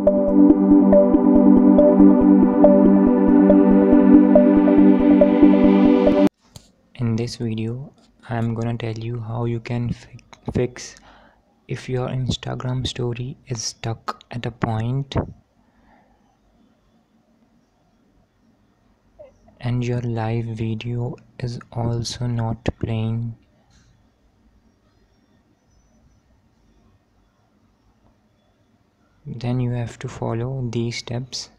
In this video, I'm gonna tell you how you can fix if your Instagram story is stuck at a point and your live video is also not playing. Then you have to follow these steps.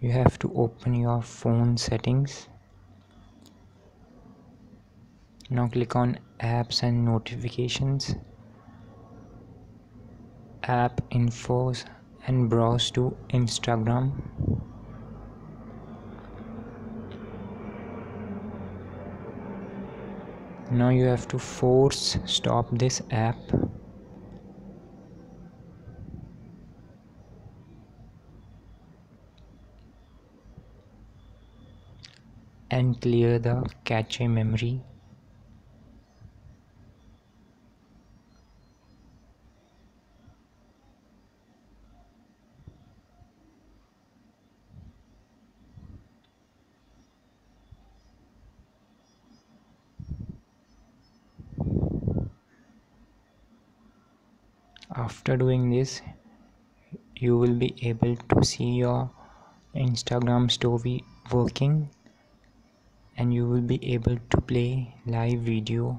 You have to open your phone settings. Now click on apps and notifications, app infos, and browse to Instagram. Now you have to force stop this app and clear the cache memory. After doing this, you will be able to see your Instagram story working and you will be able to play live video.